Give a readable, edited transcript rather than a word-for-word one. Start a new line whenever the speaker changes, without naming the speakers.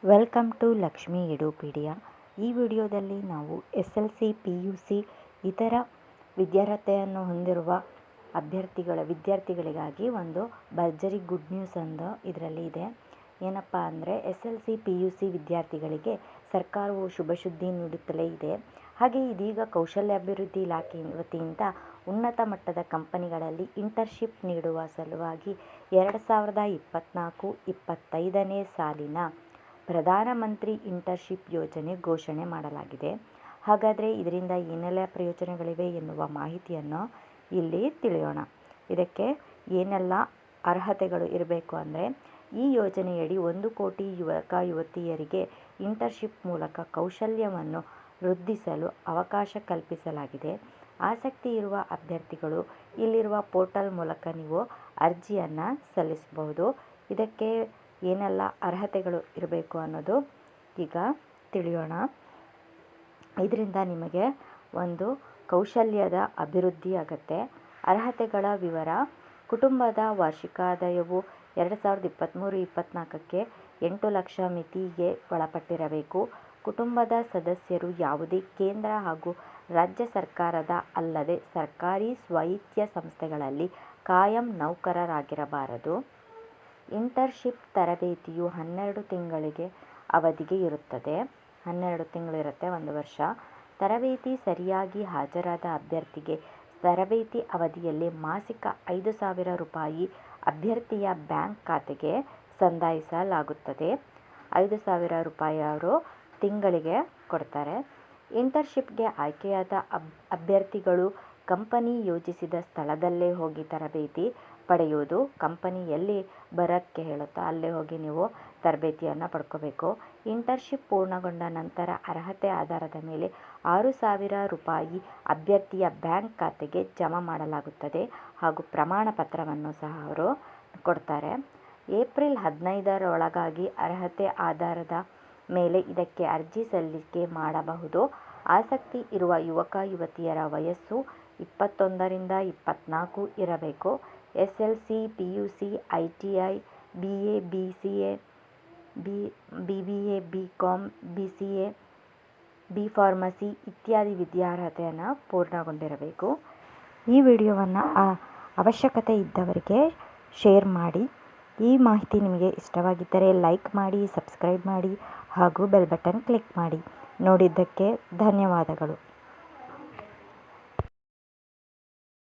Welcome to Lakshmi ಎಡುಪೀಡಿಯಾ. ಈ ವಿಡಿಯೋದಲ್ಲಿ ನಾವು SLC PUC ಇತರ ವಿದ್ಯಾರ್ಹತೆಯನ್ನು ಹೊಂದಿರುವ ವಿದ್ಯಾರ್ಥಿಗಳಿಗಾಗಿ ಒಂದು ಭರ್ಜರಿ ಗುಡ್ ನ್ಯೂಸ್ ಒಂದು ಇದರಲ್ಲಿ ಇದೆ. ಏನಪ್ಪ ಅಂದರೆ SLC PUC ವಿದ್ಯಾರ್ಥಿಗಳಿಗೆ ಸರ್ಕಾರವು ಶುಭ ಸುದ್ದಿ ನೀಡುತ್ತಲೇ ಇದೆ. ಹಾಗೆ ಇದೀಗ ಕೌಶಲ್ಯಾಭಿವೃದ್ಧಿ ಇಲಾಖೆ ವತಿಯಿಂದ ಉನ್ನತ ಮಟ್ಟದ ಕಂಪನಿಗಳಲ್ಲಿ ಇಂಟರ್ನ್ಶಿಪ್ ನೀಡುವ ಸಲುವಾಗಿ 2024-25ನೇ ಸಾಲಿನ ಪ್ರಧಾನಮಂತ್ರಿ ಇಂಟರ್ನ್ಶಿಪ್ ಯೋಜನೆ ಘೋಷಣೆ ಮಾಡಲಾಗಿದೆ. ಹಾಗಾದರೆ ಇದರಿಂದ ಏನೆಲ್ಲ ಪ್ರಯೋಜನಗಳಿವೆ ಎನ್ನುವ ಮಾಹಿತಿಯನ್ನು ಇಲ್ಲಿ ತಿಳಿಯೋಣ. ಇದಕ್ಕೆ ಏನೆಲ್ಲ ಅರ್ಹತೆಗಳು ಇರಬೇಕು ಅಂದರೆ, ಈ ಯೋಜನೆಯಡಿ 1 ಕೋಟಿ ಯುವಕ ಯುವತಿಯರಿಗೆ ಇಂಟರ್ನ್ಶಿಪ್ ಮೂಲಕ ಕೌಶಲ್ಯವನ್ನು ವೃದ್ಧಿಸಲು ಅವಕಾಶ ಕಲ್ಪಿಸಲಾಗಿದೆ. ಆಸಕ್ತಿ ಇರುವ ಅಭ್ಯರ್ಥಿಗಳು ಇಲ್ಲಿರುವ ಪೋರ್ಟಲ್ ಮೂಲಕ ನೀವು ಅರ್ಜಿಯನ್ನು ಸಲ್ಲಿಸಬಹುದು. ಇದಕ್ಕೆ ಏನೆಲ್ಲ ಅರ್ಹತೆಗಳು ಇರಬೇಕು ಅನ್ನೋದು ಈಗ ತಿಳಿಯೋಣ. ಇದರಿಂದ ನಿಮಗೆ ಒಂದು ಕೌಶಲ್ಯದ ಅಭಿವೃದ್ಧಿ ಆಗುತ್ತೆ. ಅರ್ಹತೆಗಳ ವಿವರ: ಕುಟುಂಬದ ವಾರ್ಷಿಕಾದಾಯವು 2023-24ಕ್ಕೆ 8 ಲಕ್ಷ ಮಿತಿಗೆ ಒಳಪಟ್ಟಿರಬೇಕು. ಕುಟುಂಬದ ಸದಸ್ಯರು ಯಾವುದೇ ಕೇಂದ್ರ ಹಾಗೂ ರಾಜ್ಯ ಸರ್ಕಾರದ ಅಲ್ಲದೆ ಸರ್ಕಾರಿ ಸ್ವಾಯತ್ತ ಸಂಸ್ಥೆಗಳಲ್ಲಿ ಕಾಯಂ ನೌಕರರಾಗಿರಬಾರದು. ಇಂಟರ್ನ್ಶಿಪ್ ತರಬೇತಿಯು 12 ತಿಂಗಳಿಗೆ ಅವಧಿಗೆ ಇರುತ್ತದೆ. 12 ತಿಂಗಳಿರುತ್ತೆ, 1 ವರ್ಷ. ತರಬೇತಿ ಸರಿಯಾಗಿ ಹಾಜರಾದ ಅಭ್ಯರ್ಥಿಗೆ ತರಬೇತಿ ಅವಧಿಯಲ್ಲಿ ಮಾಸಿಕ 5,000 ರೂಪಾಯಿ ಅಭ್ಯರ್ಥಿಯ ಬ್ಯಾಂಕ್ ಖಾತೆಗೆ ಸಂದಾಯಿಸಲಾಗುತ್ತದೆ. 5,000 ರೂಪಾಯಿ ಅವರು ತಿಂಗಳಿಗೆ ಕೊಡ್ತಾರೆ. ಇಂಟರ್ನ್ಶಿಪ್ಗೆ ಆಯ್ಕೆಯಾದ ಅಭ್ಯರ್ಥಿಗಳು ಕಂಪನಿ ಯೋಜಿಸಿದ ಸ್ಥಳದಲ್ಲೇ ಹೋಗಿ ತರಬೇತಿ ಪಡೆಯುವುದು. ಕಂಪನಿ ಎಲ್ಲಿ ಬರೋಕ್ಕೆ ಹೇಳುತ್ತೋ ಅಲ್ಲೇ ಹೋಗಿ ನೀವು ತರಬೇತಿಯನ್ನು ಪಡ್ಕೋಬೇಕು. ಇಂಟರ್ನ್ಶಿಪ್ ಪೂರ್ಣಗೊಂಡ ನಂತರ ಅರ್ಹತೆ ಆಧಾರದ ಮೇಲೆ 6,000 ರೂಪಾಯಿ ಅಭ್ಯರ್ಥಿಯ ಬ್ಯಾಂಕ್ ಖಾತೆಗೆ ಜಮಾ ಮಾಡಲಾಗುತ್ತದೆ ಹಾಗೂ ಪ್ರಮಾಣ ಪತ್ರವನ್ನು ಸಹ ಅವರು ಕೊಡ್ತಾರೆ. ಏಪ್ರಿಲ್ 15ರೊಳಗಾಗಿ ಅರ್ಹತೆ ಆಧಾರದ ಮೇಲೆ ಇದಕ್ಕೆ ಅರ್ಜಿ ಸಲ್ಲಿಕೆ ಮಾಡಬಹುದು. ಆಸಕ್ತಿ ಇರುವ ಯುವಕ ಯುವತಿಯರ ವಯಸ್ಸು 21ರಿಂದ 24 ಇರಬೇಕು. SLC PUC ITI BA BCA BBA BCom BCA B pharmacy ಇತ್ಯಾದಿ ವಿದ್ಯಾರ್ಹತೆಯನ್ನು ಪೂರ್ಣಗೊಂಡಿರಬೇಕು. ಈ ವಿಡಿಯೋವನ್ನು ಅವಶ್ಯಕತೆ ಇದ್ದವರಿಗೆ ಶೇರ್ ಮಾಡಿ. ಈ ಮಾಹಿತಿ ನಿಮಗೆ ಇಷ್ಟವಾಗಿದ್ದರೆ ಲೈಕ್ ಮಾಡಿ, ಸಬ್ಸ್ಕ್ರೈಬ್ ಮಾಡಿ ಹಾಗೂ ಬೆಲ್ ಬಟನ್ ಕ್ಲಿಕ್ ಮಾಡಿ. ನೋಡಿದ್ದಕ್ಕೆ ಧನ್ಯವಾದಗಳು.